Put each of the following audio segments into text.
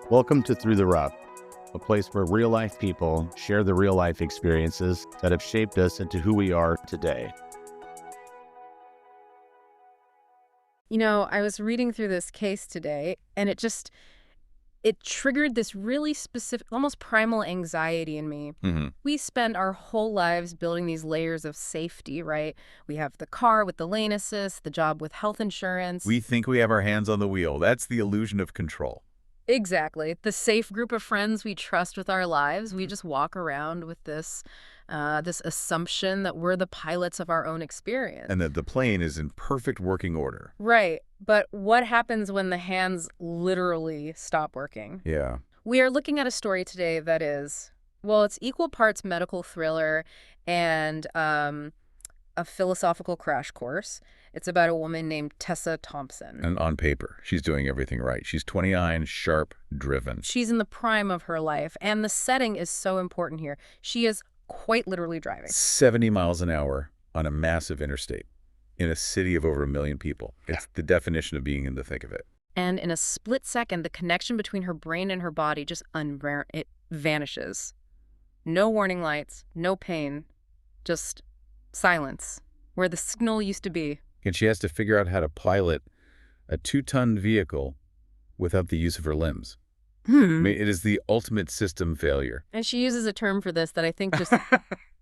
Welcome to Through the Rough, a place where real-life people share the real-life experiences that have shaped us into who we are today. You know, I was reading through this case today, and it triggered this really specific, almost primal anxiety in me. We spend our whole lives building these layers of safety, right? We have the car with the lane assist, the job with health insurance. We think we have our hands on the wheel. That's the illusion of control. Exactly. The safe group of friends we trust with our lives. We just walk around with this assumption that we're the pilots of our own experience. And that the plane is in perfect working order. Right. But what happens when the hands literally stop working? Yeah. We are looking at a story today that is, well, it's equal parts medical thriller and a philosophical crash course. It's about a woman named Tessa Thompson. And on paper, she's doing everything right. She's 29, sharp, driven. She's in the prime of her life, and the setting is so important here. She is quite literally driving 70 miles an hour on a massive interstate in a city of over 1 million people. It's the definition of being in the thick of it. And in a split second, the connection between her brain and her body just it vanishes. No warning lights, no pain, just silence, where the signal used to be. And she has to figure out how to pilot a 2-ton vehicle without the use of her limbs. I mean, it is the ultimate system failure. And she uses a term for this that I think just,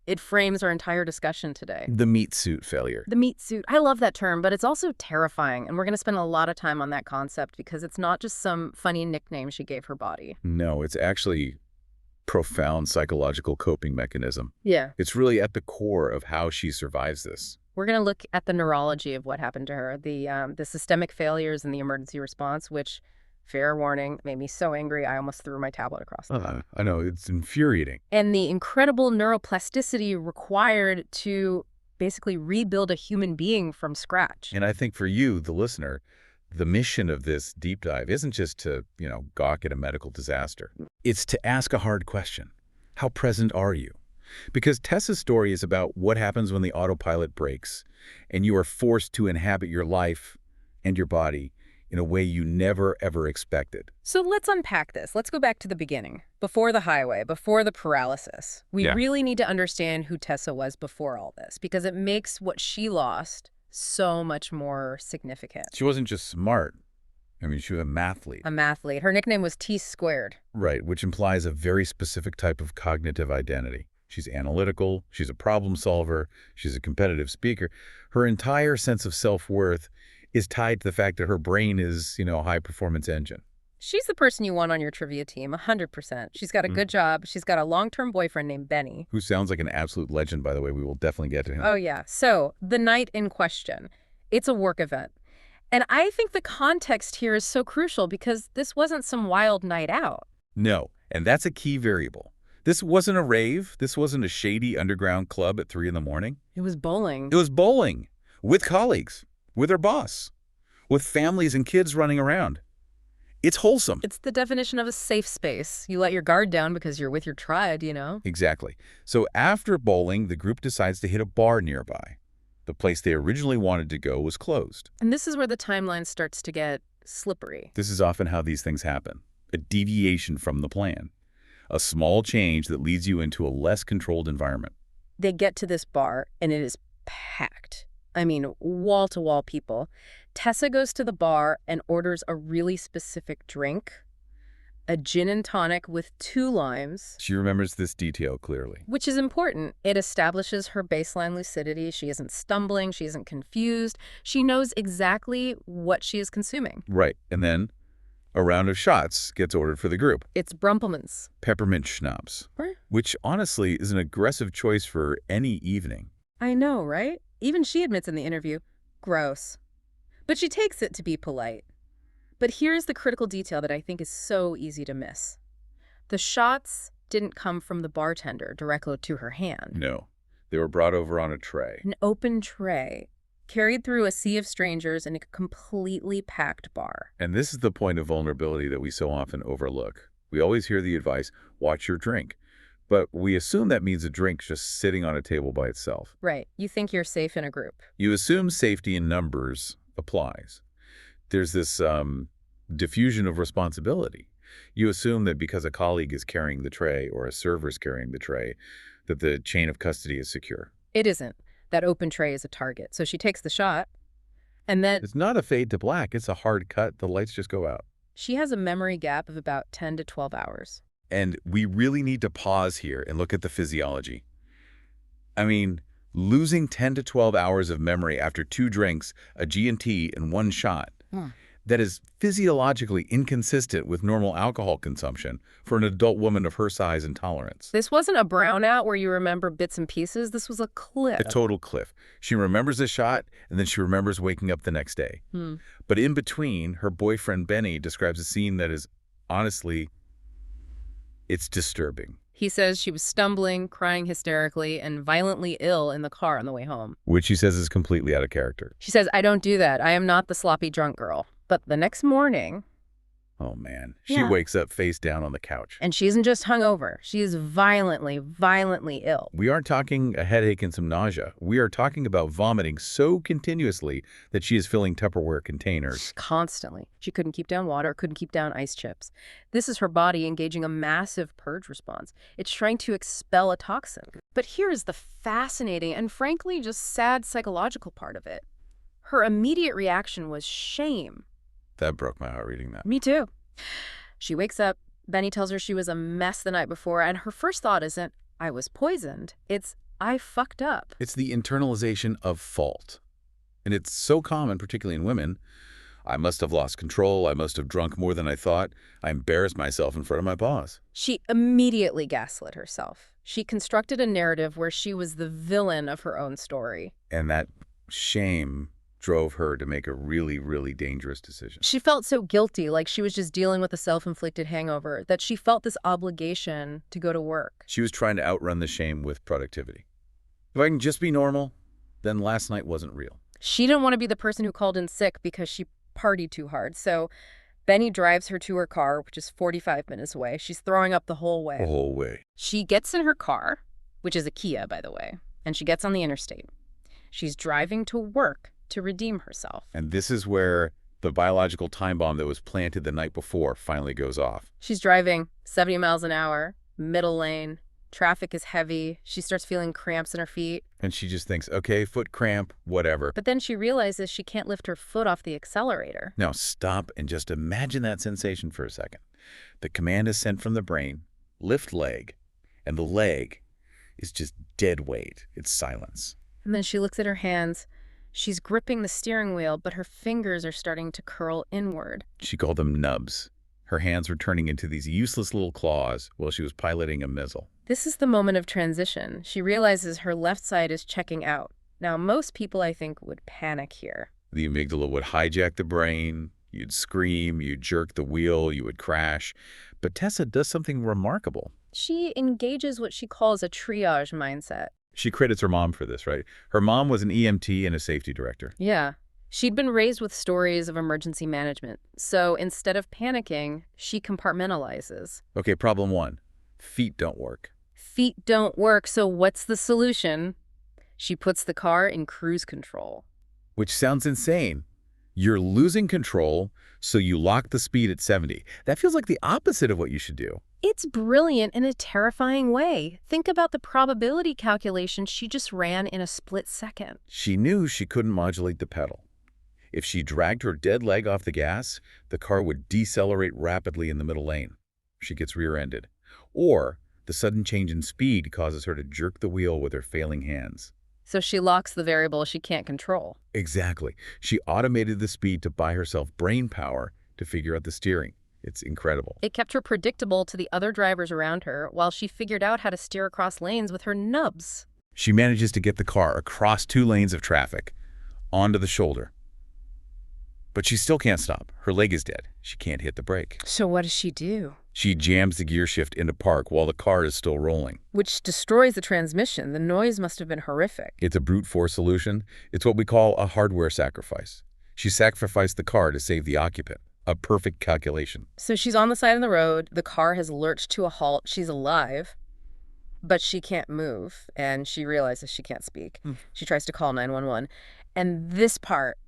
it frames our entire discussion today. The meat suit failure. The meat suit. I love that term, but it's also terrifying. And we're going to spend a lot of time on that concept because it's not just some funny nickname she gave her body. No, it's actually profound psychological coping mechanism. Yeah. It's really at the core of how she survives this. We're going to look at the neurology of what happened to her, the systemic failures and the emergency response, which, fair warning, made me so angry I almost threw my tablet across the room. I know, it's infuriating. And the incredible neuroplasticity required to basically rebuild a human being from scratch. And I think for you, the listener, the mission of this deep dive isn't just to, gawk at a medical disaster. It's to ask a hard question. How present are you? Because Tessa's story is about what happens when the autopilot breaks and you are forced to inhabit your life and your body in a way you never, ever expected. So let's unpack this. Let's go back to the beginning, before the highway, before the paralysis. We really need to understand who Tessa was before all this, because it makes what she lost so much more significant. She wasn't just smart. I mean, she was a mathlete. A mathlete. Her nickname was T squared. Right, which implies a very specific type of cognitive identity. She's analytical, she's a problem solver, she's a competitive speaker. Her entire sense of self-worth is tied to the fact that her brain is, a high-performance engine. She's the person you want on your trivia team, 100%. She's got a good job. She's got a long-term boyfriend named Benny. Who sounds like an absolute legend, by the way. We will definitely get to him. Oh, yeah. So, the night in question, it's a work event. And I think the context here is so crucial because this wasn't some wild night out. No, and that's a key variable. This wasn't a rave. This wasn't a shady underground club at 3 in the morning. It was bowling. It was bowling with colleagues, with her boss, with families and kids running around. It's wholesome. It's the definition of a safe space. You let your guard down because you're with your tribe, Exactly. So after bowling, the group decides to hit a bar nearby. The place they originally wanted to go was closed. And this is where the timeline starts to get slippery. This is often how these things happen. A deviation from the plan. A small change that leads you into a less controlled environment. They get to this bar, and it is packed. I mean, wall-to-wall people. Tessa goes to the bar and orders a really specific drink, a gin and tonic with 2 limes. She remembers this detail clearly. Which is important. It establishes her baseline lucidity. She isn't stumbling. She isn't confused. She knows exactly what she is consuming. Right. And then a round of shots gets ordered for the group. It's Brumpelmann's. Peppermint schnapps. What? Which, honestly, is an aggressive choice for any evening. I know, right? Even she admits in the interview, gross. But she takes it to be polite. But here's the critical detail that I think is so easy to miss. The shots didn't come from the bartender directly to her hand. No. They were brought over on a tray. An open tray, carried through a sea of strangers in a completely packed bar. And this is the point of vulnerability that we so often overlook. We always hear the advice, watch your drink. But we assume that means a drink just sitting on a table by itself. Right. You think you're safe in a group. You assume safety in numbers applies. There's this diffusion of responsibility. You assume that because a colleague is carrying the tray or a server is carrying the tray, that the chain of custody is secure. It isn't. That open tray is a target. So she takes the shot, and then It's not a fade to black. It's a hard cut. The lights just go out. she has a memory gap of about 10 to 12 hours. And we really need to pause here and look at the physiology. I mean, losing 10 to 12 hours of memory after 2 drinks, a G&T, and 1 shot, that is physiologically inconsistent with normal alcohol consumption for an adult woman of her size and tolerance. This wasn't a brownout where you remember bits and pieces. This was a cliff. A total cliff. She remembers the shot, and then she remembers waking up the next day. But in between, her boyfriend Benny describes a scene that is, honestly, it's disturbing. He says she was stumbling, crying hysterically, and violently ill in the car on the way home. Which he says is completely out of character. She says, "I don't do that. I am not the sloppy drunk girl." But the next morning... Oh, man. She wakes up face down on the couch. And she isn't just hungover. She is violently, violently ill. We aren't talking a headache and some nausea. We are talking about vomiting so continuously that she is filling Tupperware containers. Constantly. She couldn't keep down water, couldn't keep down ice chips. This is her body engaging a massive purge response. It's trying to expel a toxin. But here is the fascinating and frankly just sad psychological part of it. Her immediate reaction was shame. That broke my heart reading that. Me too. She wakes up. Benny tells her she was a mess the night before, and her first thought isn't, "I was poisoned." It's, "I fucked up." It's the internalization of fault. And it's so common, particularly in women. I must have lost control. I must have drunk more than I thought. I embarrassed myself in front of my boss. She immediately gaslit herself. She constructed a narrative where she was the villain of her own story. And that shame drove her to make a really, really dangerous decision. She felt so guilty, like she was just dealing with a self-inflicted hangover, that she felt this obligation to go to work. She was trying to outrun the shame with productivity. If I can just be normal, then last night wasn't real. She didn't want to be the person who called in sick because she partied too hard. So Benny drives her to her car, which is 45 minutes away. She's throwing up the whole way. The whole way. She gets in her car, which is a Kia, by the way, and she gets on the interstate. She's driving to work to redeem herself. And this is where the biological time bomb that was planted the night before finally goes off. She's driving 70 miles an hour, middle lane. Traffic is heavy. She starts feeling cramps in her feet. And she just thinks, okay, foot cramp, whatever. But then she realizes she can't lift her foot off the accelerator. Now stop and just imagine that sensation for a second. The command is sent from the brain, lift leg, and the leg is just dead weight. It's silence. And then she looks at her hands. She's gripping the steering wheel, but her fingers are starting to curl inward. She called them nubs. Her hands were turning into these useless little claws while she was piloting a missile. This is the moment of transition. She realizes her left side is checking out. Now, most people, I think, would panic here. The amygdala would hijack the brain. You'd scream, you'd jerk the wheel, you would crash. But Tessa does something remarkable. She engages what she calls a triage mindset. She credits her mom for this, right? Her mom was an EMT and a safety director. Yeah. She'd been raised with stories of emergency management. So instead of panicking, she compartmentalizes. Okay, problem 1. Feet don't work. Feet don't work, so what's the solution? She puts the car in cruise control. Which sounds insane. You're losing control, so you lock the speed at 70. That feels like the opposite of what you should do. It's brilliant in a terrifying way. Think about the probability calculation she just ran in a split second. She knew she couldn't modulate the pedal. If she dragged her dead leg off the gas, the car would decelerate rapidly in the middle lane. She gets rear-ended. Or the sudden change in speed causes her to jerk the wheel with her failing hands. So she locks the variable she can't control. Exactly. She automated the speed to buy herself brain power to figure out the steering. It's incredible. It kept her predictable to the other drivers around her while she figured out how to steer across lanes with her nubs. She manages to get the car across 2 lanes of traffic, onto the shoulder. But she still can't stop. Her leg is dead. She can't hit the brake. So what does she do? She jams the gear shift into park while the car is still rolling. Which destroys the transmission. The noise must have been horrific. It's a brute force solution. It's what we call a hardware sacrifice. She sacrificed the car to save the occupant. A perfect calculation. So she's on the side of the road. The car has lurched to a halt. She's alive, but she can't move, and she realizes she can't speak. She tries to call 911. And this part,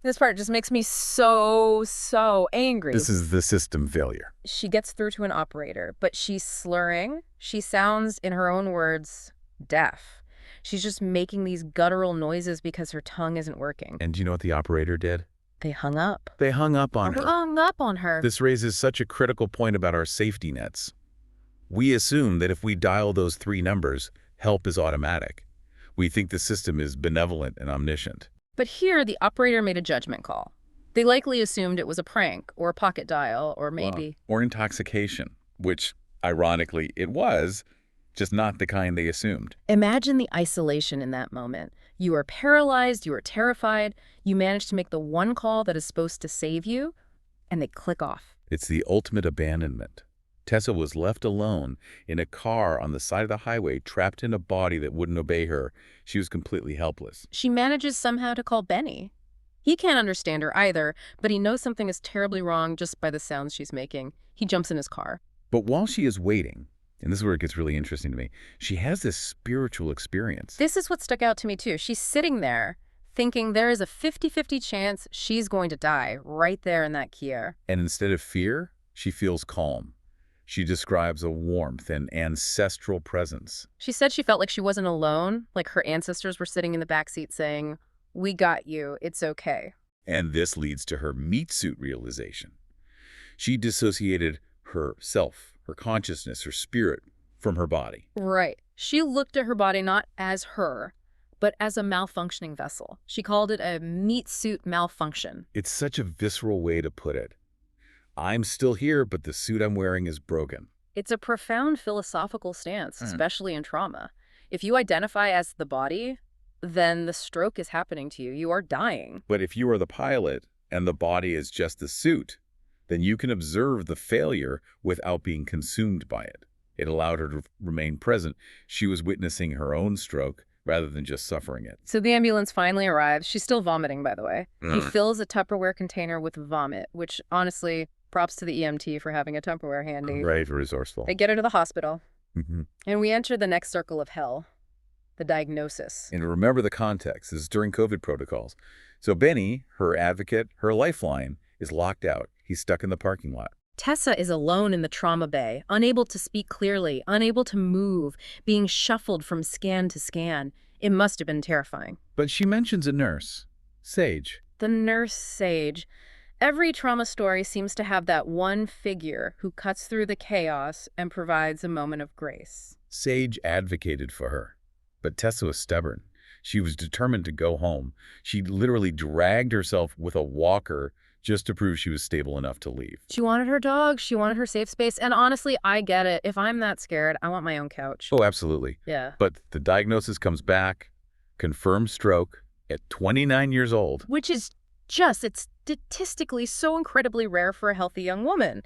This part just makes me so angry. This is the system failure. She gets through to an operator, but she's slurring. She sounds, in her own words, deaf. She's just making these guttural noises because her tongue isn't working. And do you know what the operator did? They hung up. They hung up on her. Hung up on her. This raises such a critical point about our safety nets. We assume that if we dial those 3 numbers, help is automatic. We think the system is benevolent and omniscient. But here, the operator made a judgment call. They likely assumed it was a prank or a pocket dial or maybe... Or intoxication, which, ironically, it was, just not the kind they assumed. Imagine the isolation in that moment. You are paralyzed, you are terrified, you manage to make the one call that is supposed to save you, and they click off. It's the ultimate abandonment. Tessa was left alone in a car on the side of the highway, trapped in a body that wouldn't obey her. She was completely helpless. She manages somehow to call Benny. He can't understand her either, but he knows something is terribly wrong just by the sounds she's making. He jumps in his car. But while she is waiting, and this is where it gets really interesting to me, she has this spiritual experience. This is what stuck out to me too. She's sitting there thinking there is a 50-50 chance she's going to die right there in that Kia. And instead of fear, she feels calm. She describes a warmth and ancestral presence. She said she felt like she wasn't alone, like her ancestors were sitting in the backseat saying, "We got you, it's okay." And this leads to her meat suit realization. She dissociated herself, her consciousness, her spirit from her body. Right. She looked at her body not as her, but as a malfunctioning vessel. She called it a meat suit malfunction. It's such a visceral way to put it. I'm still here, but the suit I'm wearing is broken. It's a profound philosophical stance, especially in trauma. If you identify as the body, then the stroke is happening to you. You are dying. But if you are the pilot and the body is just the suit, then you can observe the failure without being consumed by it. It allowed her to remain present. She was witnessing her own stroke rather than just suffering it. So the ambulance finally arrives. She's still vomiting, by the way. He fills a Tupperware container with vomit, which honestly, props to the EMT for having a Tupperware handy. Right, resourceful. They get her to the hospital. And we enter the next circle of hell, the diagnosis. And remember the context. This is during COVID protocols. So Benny, her advocate, her lifeline, is locked out. He's stuck in the parking lot. Tessa is alone in the trauma bay, unable to speak clearly, unable to move, being shuffled from scan to scan. It must have been terrifying. But she mentions a nurse, Sage. The nurse Sage. Every trauma story seems to have that one figure who cuts through the chaos and provides a moment of grace. Sage advocated for her, but Tessa was stubborn. She was determined to go home. She literally dragged herself with a walker just to prove she was stable enough to leave. She wanted her dog. She wanted her safe space. And honestly, I get it. If I'm that scared, I want my own couch. Oh, absolutely. Yeah. But the diagnosis comes back, confirmed stroke at 29 years old. Which is just, it's statistically so incredibly rare for a healthy young woman.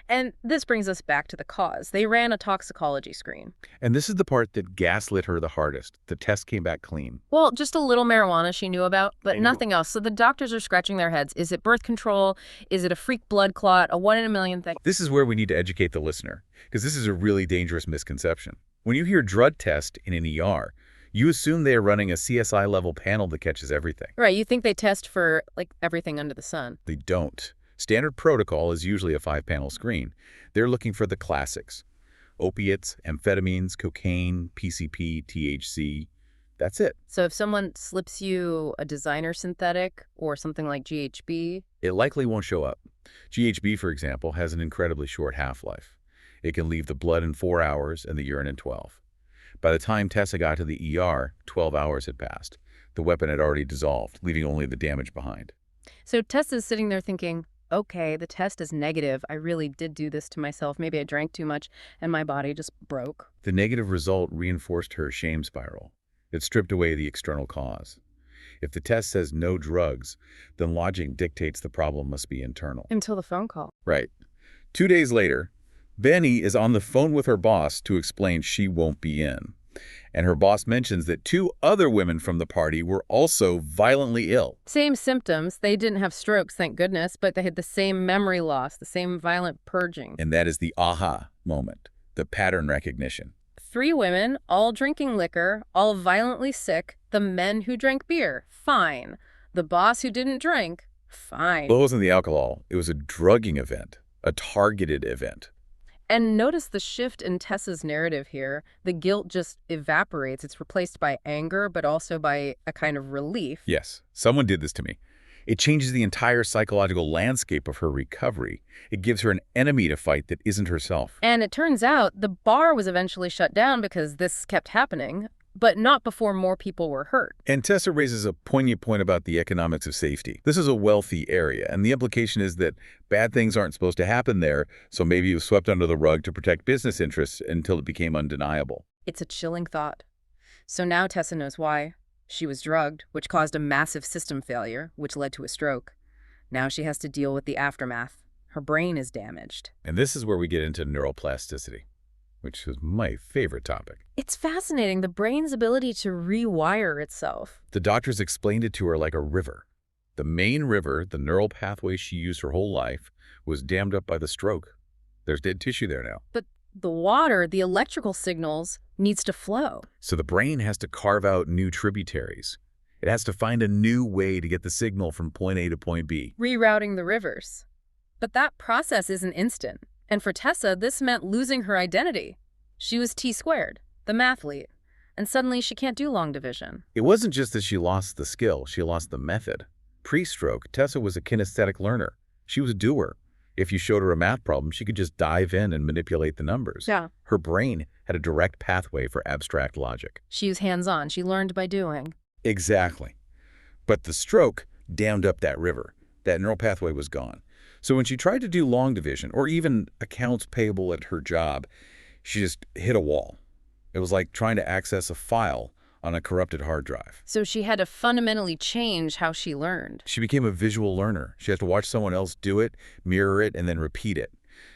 And this brings us back to the cause. They ran a toxicology screen. And this is the part that gaslit her the hardest. The test came back clean. Well, just a little marijuana she knew about, but nothing else. So the doctors are scratching their heads. Is it birth control? Is it a freak blood clot? A 1 in a million thing? This is where we need to educate the listener, because this is a really dangerous misconception. When you hear drug test in an ER, you assume they are running a CSI-level panel that catches everything. Right, you think they test for, like, everything under the sun. They don't. Standard protocol is usually a 5-panel screen. They're looking for the classics: opiates, amphetamines, cocaine, PCP, THC. That's it. So if someone slips you a designer synthetic or something like GHB... it likely won't show up. GHB, for example, has an incredibly short half-life. It can leave the blood in 4 hours and the urine in 12. By the time Tessa got to the ER, 12 hours had passed. The weapon had already dissolved, leaving only the damage behind. So Tessa's sitting there thinking, okay, the test is negative. I really did do this to myself. Maybe I drank too much and my body just broke. The negative result reinforced her shame spiral. It stripped away the external cause. If the test says no drugs, then logic dictates the problem must be internal. Until the phone call. Right. 2 days later, Benny is on the phone with her boss to explain she won't be in. And her boss mentions that 2 other women from the party were also violently ill. Same symptoms. They didn't have strokes, thank goodness, but they had the same memory loss, the same violent purging. And that is the aha moment, the pattern recognition. 3 women, all drinking liquor, all violently sick. The men who drank beer, fine. The boss who didn't drink, fine. Well, it wasn't the alcohol. It was a drugging event, a targeted event. And notice the shift in Tessa's narrative here. The guilt just evaporates. It's replaced by anger, but also by a kind of relief. Yes, someone did this to me. It changes the entire psychological landscape of her recovery. It gives her an enemy to fight that isn't herself. And it turns out the bar was eventually shut down because this kept happening, but not before more people were hurt. And Tessa raises a poignant point about the economics of safety. This is a wealthy area, and the implication is that bad things aren't supposed to happen there, so maybe it was swept under the rug to protect business interests until it became undeniable. It's a chilling thought. So now Tessa knows why. She was drugged, which caused a massive system failure, which led to a stroke. Now she has to deal with the aftermath. Her brain is damaged. And this is where we get into neuroplasticity, which is my favorite topic. It's fascinating, the brain's ability to rewire itself. The doctors explained it to her like a river. The main river, the neural pathway she used her whole life, was dammed up by the stroke. There's dead tissue there now. But the water, the electrical signals, needs to flow. So the brain has to carve out new tributaries. It has to find a new way to get the signal from point A to point B. Rerouting the rivers. But that process isn't instant. And for Tessa, this meant losing her identity. She was T-squared, the mathlete, and suddenly she can't do long division. It wasn't just that she lost the skill, she lost the method. Pre-stroke, Tessa was a kinesthetic learner. She was a doer. If you showed her a math problem, she could just dive in and manipulate the numbers. Yeah. Her brain had a direct pathway for abstract logic. She was hands-on. She learned by doing. Exactly. But the stroke dammed up that river. That neural pathway was gone. So when she tried to do long division, or even accounts payable at her job, she just hit a wall. It was like trying to access a file on a corrupted hard drive. So she had to fundamentally change how she learned. She became a visual learner. She has to watch someone else do it, mirror it, and then repeat it.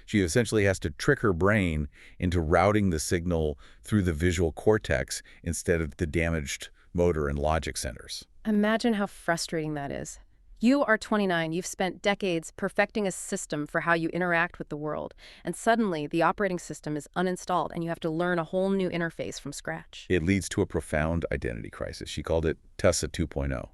She essentially has to trick her brain into routing the signal through the visual cortex instead of the damaged motor and logic centers. Imagine how frustrating that is. You are 29, you've spent decades perfecting a system for how you interact with the world, and suddenly the operating system is uninstalled and you have to learn a whole new interface from scratch. It leads to a profound identity crisis. She called it Tessa 2.0,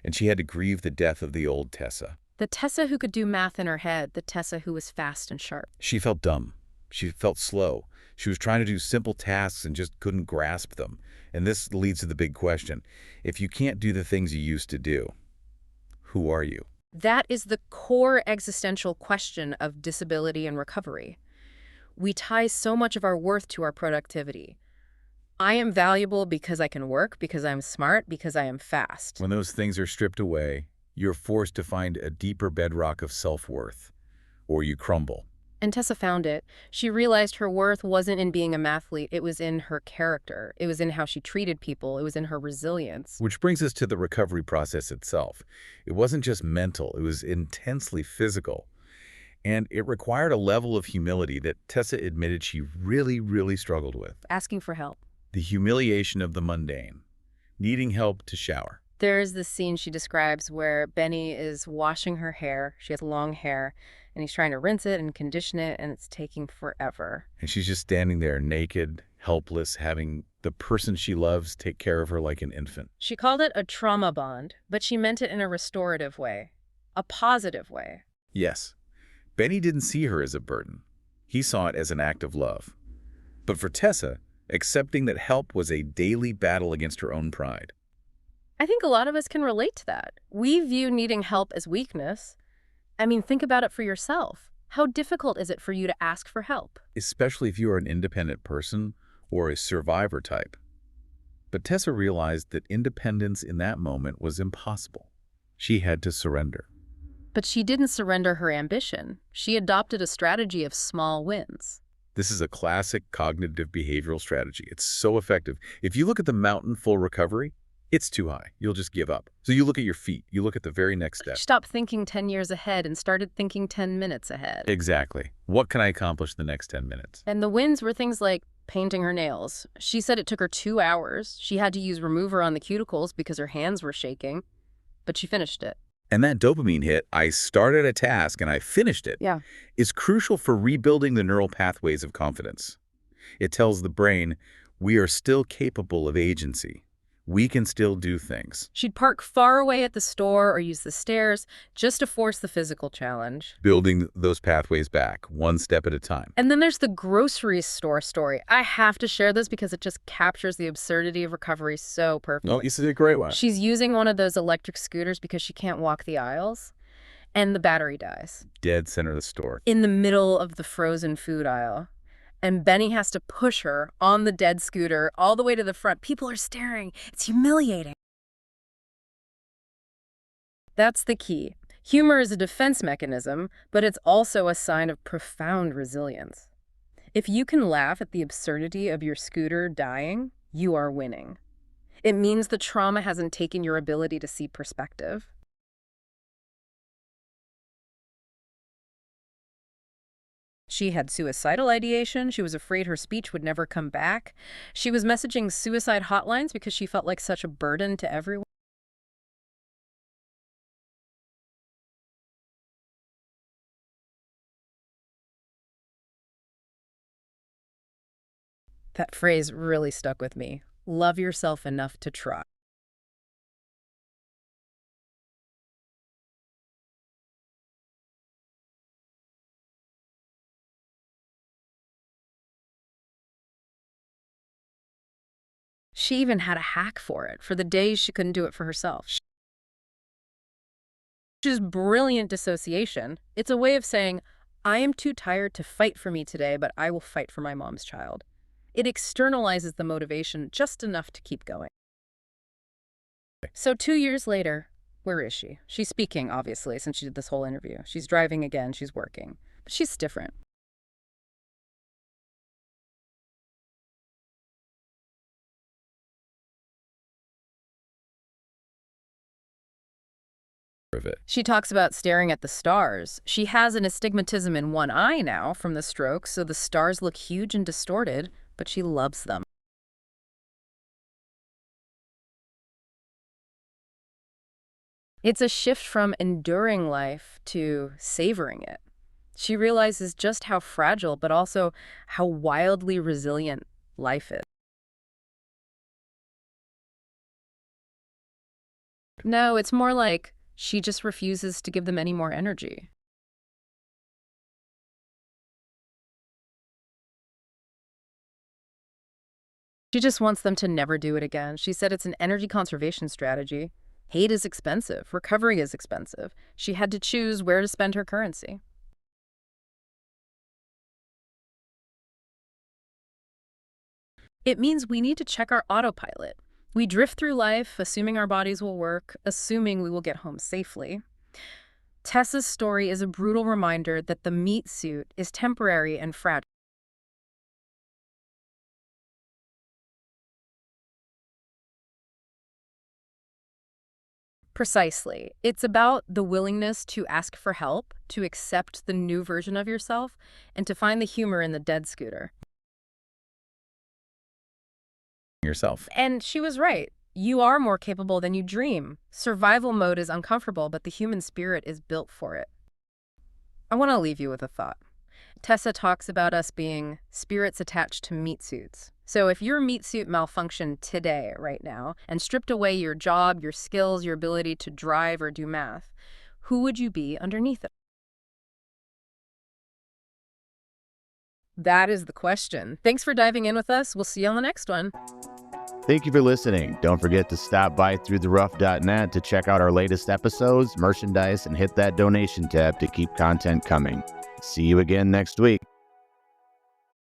and she had to grieve the death of the old Tessa. The Tessa who could do math in her head, the Tessa who was fast and sharp. She felt dumb. She felt slow. She was trying to do simple tasks and just couldn't grasp them. And this leads to the big question. If you can't do the things you used to do, who are you? That is the core existential question of disability and recovery. We tie so much of our worth to our productivity. I am valuable because I can work, because I'm smart, because I am fast. When those things are stripped away, you're forced to find a deeper bedrock of self-worth, or you crumble. And Tessa found it. She realized her worth wasn't in being a mathlete. It was in her character. It was in how she treated people. It was in her resilience. Which brings us to the recovery process itself. It wasn't just mental. It was intensely physical. And it required a level of humility that Tessa admitted she really struggled with. Asking for help. The humiliation of the mundane. Needing help to shower. There's this scene she describes where Benny is washing her hair. She has long hair, and he's trying to rinse it and condition it, and it's taking forever. And she's just standing there naked, helpless, having the person she loves take care of her like an infant. She called it a trauma bond, but she meant it in a restorative way, a positive way. Yes. Benny didn't see her as a burden. He saw it as an act of love. But for Tessa, accepting that help was a daily battle against her own pride. I think a lot of us can relate to that. We view needing help as weakness. I mean, think about it for yourself. How difficult is it for you to ask for help? Especially if you are an independent person or a survivor type. But Tessa realized that independence in that moment was impossible. She had to surrender. But she didn't surrender her ambition. She adopted a strategy of small wins. This is a classic cognitive behavioral strategy. It's so effective. If you look at the mountain full recovery, it's too high. You'll just give up. So you look at your feet. You look at the very next step. Stop thinking 10 years ahead and started thinking 10 minutes ahead. Exactly. What can I accomplish in the next 10 minutes? And the wins were things like painting her nails. She said it took her 2 hours. She had to use remover on the cuticles because her hands were shaking, but she finished it. And that dopamine hit, I started a task and I finished it, is crucial for rebuilding the neural pathways of confidence. It tells the brain, we are still capable of agency. we can still do things. She'd park far away at the store or use the stairs just to force the physical challenge. Building those pathways back, one step at a time. And then there's the grocery store story. I have to share this because it just captures the absurdity of recovery so perfectly. Oh, this is a great one. She's using one of those electric scooters because she can't walk the aisles, and the battery dies. Dead center of the store. In the middle of the frozen food aisle. And Benny has to push her on the dead scooter all the way to the front. People are staring. It's humiliating. That's the key. Humor is a defense mechanism, but it's also a sign of profound resilience. If you can laugh at the absurdity of your scooter dying, you are winning. It means the trauma hasn't taken your ability to see perspective. She had suicidal ideation. She was afraid her speech would never come back. She was messaging suicide hotlines because she felt like such a burden to everyone. That phrase really stuck with me. Love yourself enough to try. She even had a hack for it, for the days she couldn't do it for herself. Which is brilliant dissociation. It's a way of saying, I am too tired to fight for me today, but I will fight for my mom's child. It externalizes the motivation just enough to keep going. So 2 years later, where is she? She's speaking, obviously, since she did this whole interview. She's driving again, she's working. But she's different. Of it. She talks about staring at the stars. She has an astigmatism in one eye now from the stroke, so the stars look huge and distorted, but she loves them. It's a shift from enduring life to savoring it. She realizes just how fragile, but also how wildly resilient life is. No, it's more like she just refuses to give them any more energy. She just wants them to never do it again. She said it's an energy conservation strategy. Hate is expensive. Recovery is expensive. She had to choose where to spend her currency. It means we need to check our autopilot. We drift through life, assuming our bodies will work, assuming we will get home safely. Tessa's story is a brutal reminder that the meat suit is temporary and fragile. Precisely. It's about the willingness to ask for help, to accept the new version of yourself, and to find the humor in the dead scooter. Yourself. And she was right. You are more capable than you dream. Survival mode is uncomfortable, but the human spirit is built for it. I want to leave you with a thought. Tessa talks about us being spirits attached to meat suits. So if your meat suit malfunctioned today, right now, and stripped away your job, your skills, your ability to drive or do math, who would you be underneath it? That is the question. Thanks for diving in with us. We'll see you on the next one. Thank you for listening. Don't forget to stop by throughtherough.net to check out our latest episodes, merchandise, and hit that donation tab to keep content coming. See you again next week.